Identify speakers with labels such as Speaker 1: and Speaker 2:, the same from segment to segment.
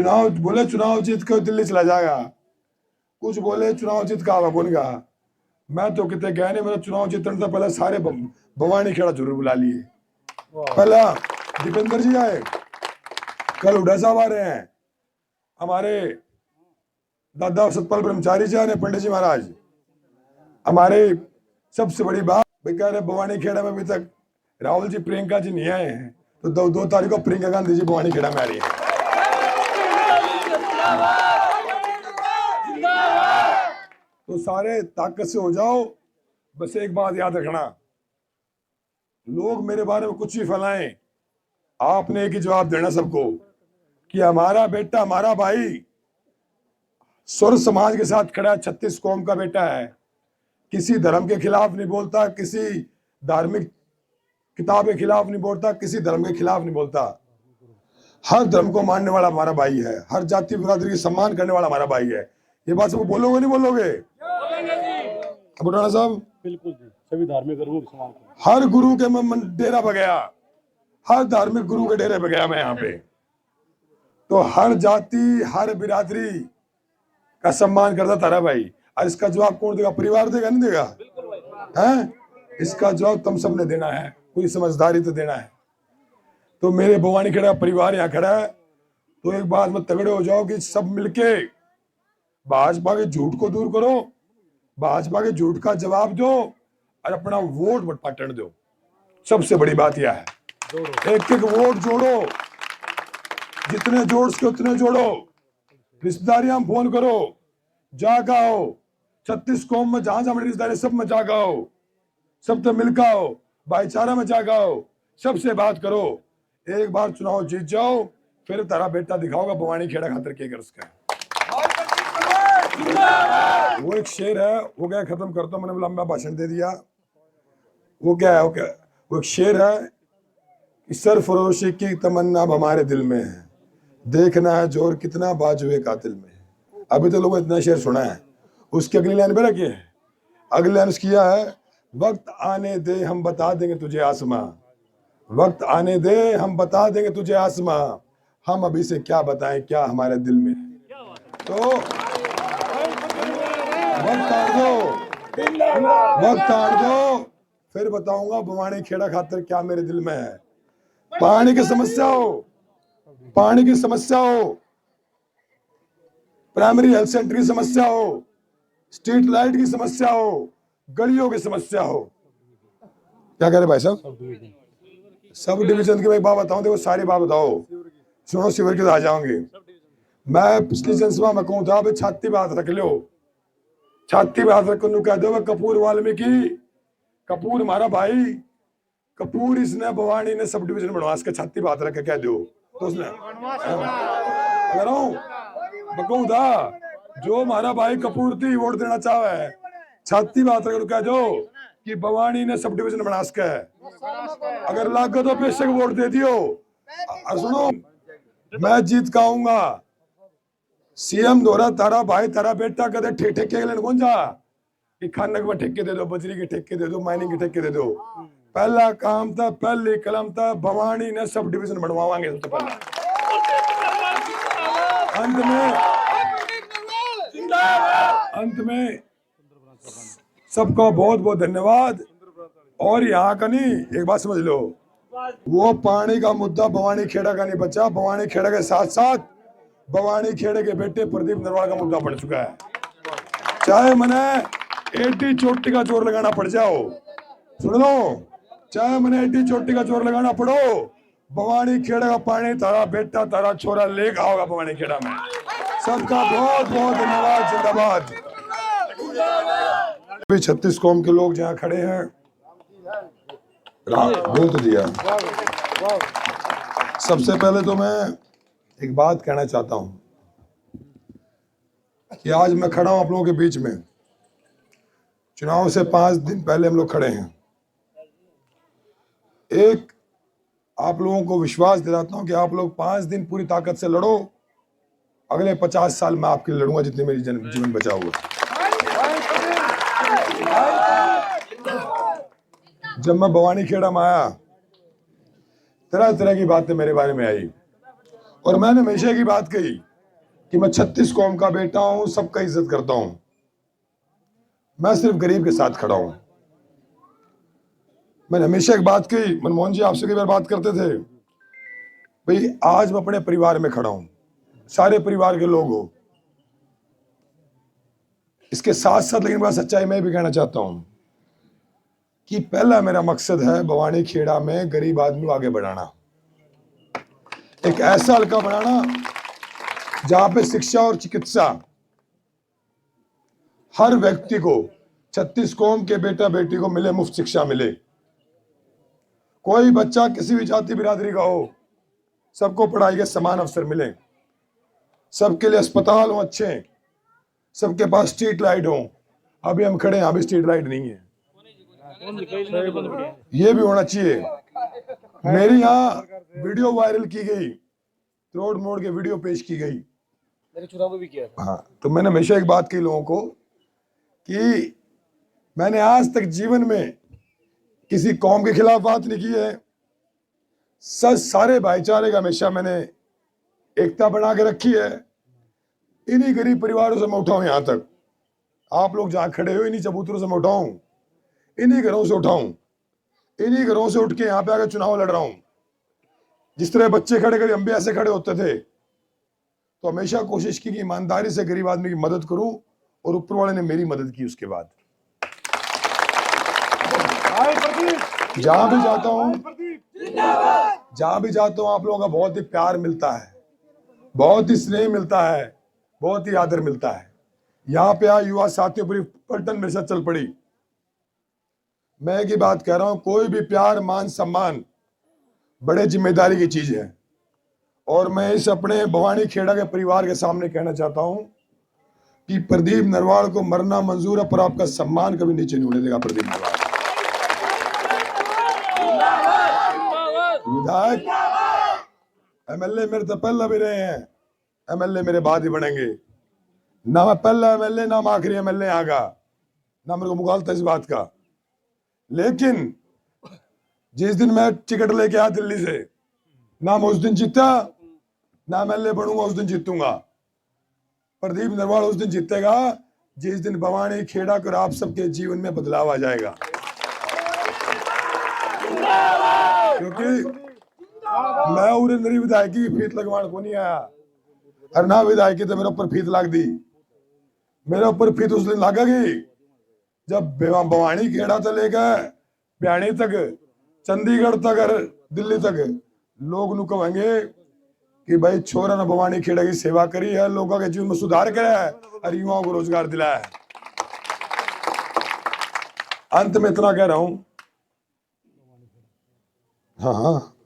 Speaker 1: चुनाव बोले चुनाव जीत के दिल्ली चला जाएगा, कुछ बोले चुनाव जीत का बोलेगा। मैं तो कितने गए नहीं, मेरा चुनाव जीतने से पहले सारे भवानी खेड़ा जरूर बुला लिए। पहला दीपेंद्र जी आए, कल हुड्डा साहब आ रहे हैं, हमारे दादा सतपाल ब्रह्मचारी जी आ रहे हैं, पंडित जी महाराज। हमारे सबसे बड़ी बात कह रहे भवानी खेड़ा में अभी तक राहुल जी प्रियंका जी नहीं आए हैं, तो 2 तारीख को प्रियंका गांधी जी भवानी खेड़ा में आ रही है। तो सारे ताकत से हो जाओ। बस एक बात याद रखना, लोग मेरे बारे में कुछ भी फैलाएं, आपने एक ही जवाब देना सबको कि हमारा बेटा, हमारा भाई सुर समाज के साथ खड़ा, 36 कौम का बेटा है, किसी धर्म के खिलाफ नहीं बोलता, किसी धार्मिक किताब के खिलाफ नहीं बोलता, किसी धर्म के खिलाफ नहीं बोलता, हर धर्म को मानने वाला हमारा भाई है, हर जाति बिरादरी की सम्मान करने वाला हमारा भाई है। ये बात सबको बोलोगे नहीं बोलोगे? बुढ़ाना साहब
Speaker 2: बिल्कुल जी, सभी धार्मिक गुरुओं के समान।
Speaker 1: हर गुरु के मैं डेरा पे गया, हर धार्मिक गुरु के डेरे पे गया मैं यहाँ पे, तो हर जाति हर बिरादरी का सम्मान करता तारा भाई। और इसका जवाब कौन देगा? परिवार देगा नहीं देगा? हैं? इसका जवाब तुम सबने देना है, पूरी समझदारी तो देना है। तो मेरे भवानी खेड़ा परिवार यहाँ खड़ा है, तो एक बात में तगड़े हो जाओ कि सब मिलके भाजपा के झूठ को दूर करो, भाजपा के झूठ का जवाब दो और अपना वोट मत पाटन दो। सबसे बड़ी बात यह है, एक एक वोट जोड़ो, जितने जोड़ सके उतने जोड़ो, रिश्तेदारियां फोन करो, जाग आओ, 36 कौम में जहां हमारी रिश्तेदारी सब में जाग आओ, सब तो मिलकर आओ, भाईचारा में जाग आओ, सबसे बात करो। एक बार चुनाव जीत जाओ, फिर तारा बेटा दिखाओगा भवानी खेड़ा खातर के कर सके। वो एक शेर है, वो क्या खत्म करता हूं, मैंने लंबा भाषण दे दिया। वो क्या है? वो एक शेर है कि सरफरोशी की तमन्ना अब हमारे दिल में है, देखना है जोर कितना बाजुए कातिल में है। अभी तो लोगों ने इतना शेर सुना है, उसकी अगली लाइन पे रखी है, अगली लाइन किया है, वक्त आने दे हम बता देंगे तुझे आसमां, वक्त आने दे हम बता देंगे तुझे आसमां, हम अभी से क्या बताएं क्या हमारे दिल में है। तो वक्त आने दो, वक्त आने दो, फिर बताऊंगा भवानी खेड़ा खातर क्या मेरे दिल में है। पानी की समस्या हो, पानी की समस्या हो, प्राइमरी हेल्थ सेंटर की समस्या हो, स्ट्रीट लाइट की समस्या हो, गलियों की समस्या हो, क्या कह रहे भाई साहब? सब डिवीजन की मैं बात बताऊं, देखो सारी बात बताओ, सुनो शिविर के आ जाओगे। मैं पिछली जनसभा में कहूं था, छाती बात रख लो, छाती बात रख कह दो, कपूर वाल्मीकि, कपूर हमारा भाई, कपूर इसने भवानी ने सब डिवीजन बनवास के छाती बात रख के कह दो, तो उसने कहूं था, जो हमारा भाई कपूर थी वोट देना चाहे, छाती बात रख कह दो कि भवानी ने सब डिवीजन बना सके, अगर लागो तो बेशक वोट दे दियो। और सुनो, मैं जीत का आऊंगा, सीएम दोहरा तारा भाई तारा बेटा कहते ठेके लेने कौन जा कि खानक में ठेके दे दो, बजरी के ठेके दे दो, माइनिंग के ठेके दे दो। पहला काम था, पहली कलम था, भवानी ने सब डिवीजन बनवाएंगे सबसे पहले। अंत में सबका बहुत बहुत धन्यवाद। और यहाँ का नहीं, एक बात समझ लो, वो पानी का मुद्दा भवानी खेड़ा का नहीं बचा, भवानी खेड़ा के साथ साथ भवानी खेड़े के बेटे प्रदीप नरवाल का मुद्दा पड़ चुका है। चाहे मने 80 चोटी का जोर लगाना पड़ जाओ, सुन लो, चाहे मने 80 चोटी का जोर लगाना पड़ो, भवानी खेड़ा का पानी तारा बेटा तारा छोरा लेकर आओगा भवानी खेड़ा में। सबका बहुत बहुत धन्यवाद, जिंदाबाद। 36 कौम के लोग जहाँ खड़े हैं, बोल तो दिया। सबसे पहले तो मैं एक बात कहना चाहता हूं कि आज मैं खड़ा हूं आप लोगों के बीच में, चुनाव से 5 दिन पहले हम लोग खड़े हैं। एक आप लोगों को विश्वास दिलाता हूं कि आप लोग 5 दिन पूरी ताकत से लड़ो, अगले 50 साल में आपके लिए लड़ूंगा जितने मेरी जीवन बचा हुआ। जब मैं भवानी खेड़ा में आया, तरह तरह की बातें मेरे बारे में आई, और मैंने हमेशा की बात कही कि मैं 36 कौम का बेटा हूं, सबका इज्जत करता हूं, मैं सिर्फ गरीब के साथ खड़ा हूं। मैंने हमेशा एक बात कही, मनमोहन जी आपसे कई बार बात करते थे, भाई आज मैं अपने परिवार में खड़ा हूं, सारे परिवार के लोग हो। इसके साथ साथ लेकिन बात सच्चाई मैं भी कहना चाहता हूं कि पहला मेरा मकसद है भवानी खेड़ा में गरीब आदमी को आगे बढ़ाना, एक ऐसा हल्का बनाना जहां पे शिक्षा और चिकित्सा हर व्यक्ति को, 36 कौम के बेटा बेटी को मिले, मुफ्त शिक्षा मिले। कोई बच्चा किसी भी जाति बिरादरी का हो, सबको पढ़ाई के समान अवसर मिले, सबके लिए अस्पताल हो अच्छे, सबके पास स्ट्रीट लाइट हो। अभी हम खड़े हैं, अभी स्ट्रीट लाइट नहीं है, ये भी होना चाहिए। मेरी यहाँ वीडियो वायरल की गई, रोड मोड़ के वीडियो पेश की गई,
Speaker 2: मेरे चुनाव में भी किया था।
Speaker 1: हाँ, तो मैंने हमेशा एक बात कही लोगों को कि मैंने आज तक जीवन में किसी कौम के खिलाफ बात नहीं की है। सारे भाईचारे का हमेशा मैंने एकता बना के रखी है। इन्हीं गरीब परिवारों से मैं उठाऊं यहाँ तक, आप लोग जहां खड़े हो इन्हीं चबूतरों से मैं उठाऊं, इन्हीं घरों से उठाऊं, इन्हीं घरों से उठ के यहाँ पे आकर चुनाव लड़ रहा हूं। जिस तरह बच्चे खड़े खड़े हम भी ऐसे खड़े होते थे, तो हमेशा कोशिश की कि ईमानदारी से गरीब आदमी की मदद करूं, और ऊपर वाले ने मेरी मदद की। उसके बाद जहां भी जाता हूं, आप लोगों का बहुत ही प्यार मिलता है, बहुत ही स्नेह मिलता है, बहुत ही आदर मिलता है। यहाँ पे युवा साथियों पूरी पलटन मेरे साथ चल पड़ी। मैं एक ही बात कह रहा हूं, कोई भी प्यार मान सम्मान बड़े जिम्मेदारी की चीज है। और मैं इस अपने भवानी खेड़ा के परिवार के सामने कहना चाहता हूं कि प्रदीप नरवाल को मरना मंजूर है, पर आपका सम्मान कभी नीचे नहीं होने देगा। प्रदीप नरवाल विधायक, एमएलए मेरे तो पहले भी रहे हैं, एमएलए मेरे बाद ही बनेंगे। ना मैं पहला एमएलए, ना मैं आखिरी एमएलए यहाँ का, ना मेरे को मुगालता इस बात का। लेकिन जिस दिन मैं टिकट लेके आया दिल्ली से, ना मैं उस दिन जीता, ना एमएलए बनूंगा उस दिन जीतूंगा। प्रदीप नरवाल उस दिन जीतेगा जिस दिन भवानी खेड़ा कर आप सबके जीवन में बदलाव आ जाएगा। क्योंकि मैं उरे नरी विधायकी की फीत लगवाने को नहीं आया, और ना विधायकी तो मेरे ऊपर फीत लाग दी। मेरे ऊपर फीत उस दिन लागेगी जब भवानी खेड़ा से लेकर ब्याणी तक, चंडीगढ़ तक और दिल्ली तक लोग नु कहेंगे कि भाई छोरा ने भवानी खेड़ा की सेवा करी है, लोगों के जीवन में सुधार करा है और युवाओं को रोजगार दिलाया है। अंत में इतना कह रहा हूं, हाँ,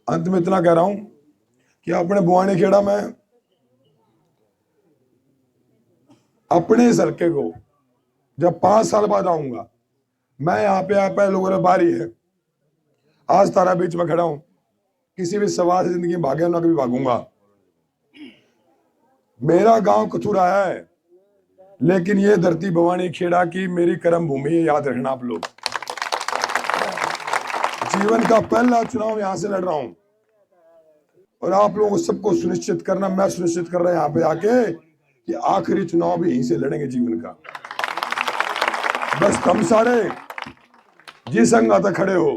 Speaker 1: अंत में इतना कह रहा हूं कि अपने भवानी खेड़ा में अपने इस हल्के को जब 5 साल बाद आऊंगा, मैं यहाँ पे आया, लोगों ने बारी है, आज तारा बीच में खड़ा हूं, किसी भी सवाल से जिंदगी में भागे ना कभी भागूंगा। मेरा गांव कथुरा है, लेकिन ये धरती भवानी खेड़ा की मेरी कर्म भूमि है, याद रखना आप लोग। जीवन का पहला चुनाव यहां से लड़ रहा हूं, और आप लोगों को सबको सुनिश्चित करना, मैं सुनिश्चित कर रहा हूं यहाँ पे आके कि आखिरी चुनाव भी यहीं से लड़ेंगे जीवन का। बस हम सारे जिस संग आता खड़े हो,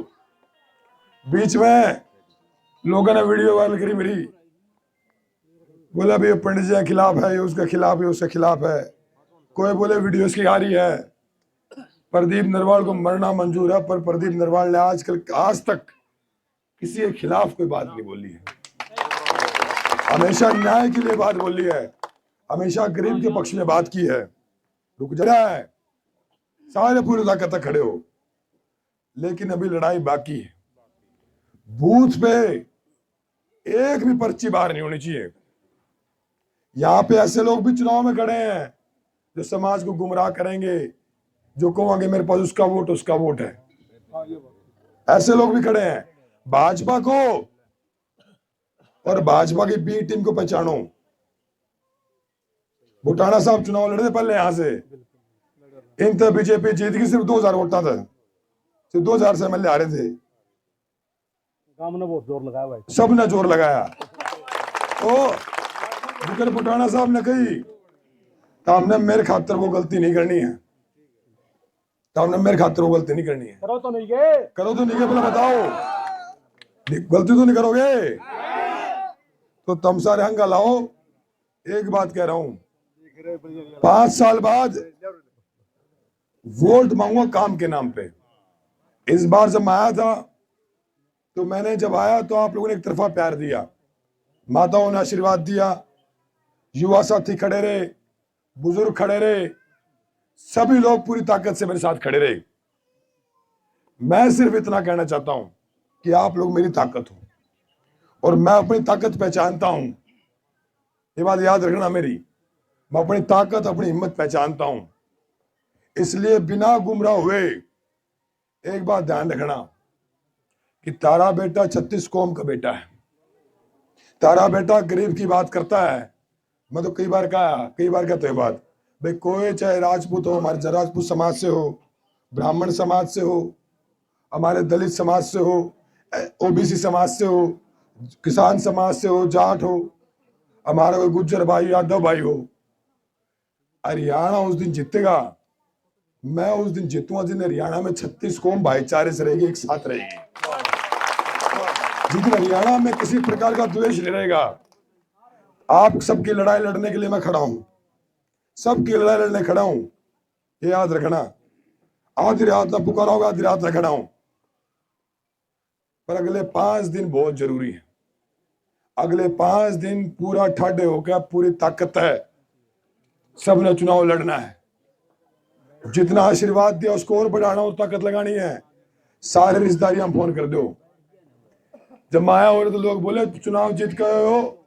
Speaker 1: बीच में लोगों ने वीडियो वायरल करी मेरी, बोला भी पंडित जी के खिलाफ है, ये उसके खिलाफ है, उसके खिलाफ है, कोई बोले वीडियो की आ रही है। प्रदीप नरवाल को मरना मंजूर है, पर प्रदीप नरवाल ने आज तक किसी के खिलाफ कोई बात नहीं बोली है, हमेशा न्याय के लिए बात बोली है, हमेशा गरीब के पक्ष में बात की है। रुक जा है, सारे पूरे ताकत तक खड़े हो, लेकिन अभी लड़ाई बाकी है। बूथ पे एक भी पर्ची बाहर नहीं होनी चाहिए। यहाँ पे ऐसे लोग भी चुनाव में खड़े हैं जो समाज को गुमराह करेंगे, जो कहोगे मेरे पास उसका वोट है, ऐसे लोग भी खड़े हैं। भाजपा को और भाजपा की बी टीम को पहचानो। भुटाना साहब चुनाव लड़े थे पहले यहां से, इन तक बीजेपी जीत गई, सिर्फ 2000 वोटा था, सिर्फ 2000 से एमएलए आ रहे थे।
Speaker 2: काम ने बहुत जोर लगाया भाई,
Speaker 1: सबने जोर लगाया। तो जिक्र पुटाना साहब ने कही तो हमने मेरे खातर वो गलती नहीं करनी है, तो हमने मेरे खातर वो गलती नहीं करनी है।
Speaker 2: करो तो नहीं गए,
Speaker 1: करो तो नहीं गए, बोला बताओ गलती तो नहीं करोगे तो तुम सारे हंगा लाओ। एक बात कह रहा हूं, 5 साल बाद वोट मांगूंगा काम के नाम पे। इस बार जब मैं आया था तो मैंने जब आया तो आप लोगों ने एक तरफा प्यार दिया, माताओं ने आशीर्वाद दिया, युवा साथी खड़े रहे, बुजुर्ग खड़े रहे, सभी लोग पूरी ताकत से मेरे साथ खड़े रहे। मैं सिर्फ इतना कहना चाहता हूं कि आप लोग मेरी ताकत हो और मैं अपनी ताकत पहचानता हूं। ये बात याद रखना मेरी, मैं अपनी ताकत अपनी हिम्मत पहचानता हूं। इसलिए बिना गुमराह हुए एक बात ध्यान रखना कि तारा बेटा 36 कौम का बेटा है। तारा बेटा गरीब की बात करता है। मैं तो कई बार कहते हैं बात, भाई कोई चाहे राजपूत हो, हमारे राजपूत समाज से हो, ब्राह्मण समाज से हो, हमारे दलित समाज से हो, ओबीसी समाज से हो, किसान समाज से हो, जाट हो, हमारा कोई गुज्जर भाई यादव भाई हो, हरियाणा उस दिन जीतेगा, मैं उस दिन जीतूंगा जिन हरियाणा में 36 कौम भाईचारे से रहेगी, एक साथ रहेगी। जिस दिन हरियाणा में किसी प्रकार का द्वेष नहीं रहेगा। आप सबकी लड़ाई लड़ने के लिए मैं खड़ा हूं, सबकी लड़ाई लड़ने खड़ा हूं, ये याद रखना। आधी रात ना पुकारा होगा, आधी रात ना खड़ा हूं। पर अगले 5 दिन बहुत जरूरी है। अगले 5 दिन पूरा ठाडे होकर पूरी ताकत है, सबने चुनाव लड़ना है। जितना आशीर्वाद दिया उसको और बढ़ाना और ताकत लगानी है। सारे रिश्तेदारी हम फोन कर दो। जब मैं आया हो तो लोग बोले चुनाव जीत गए हो,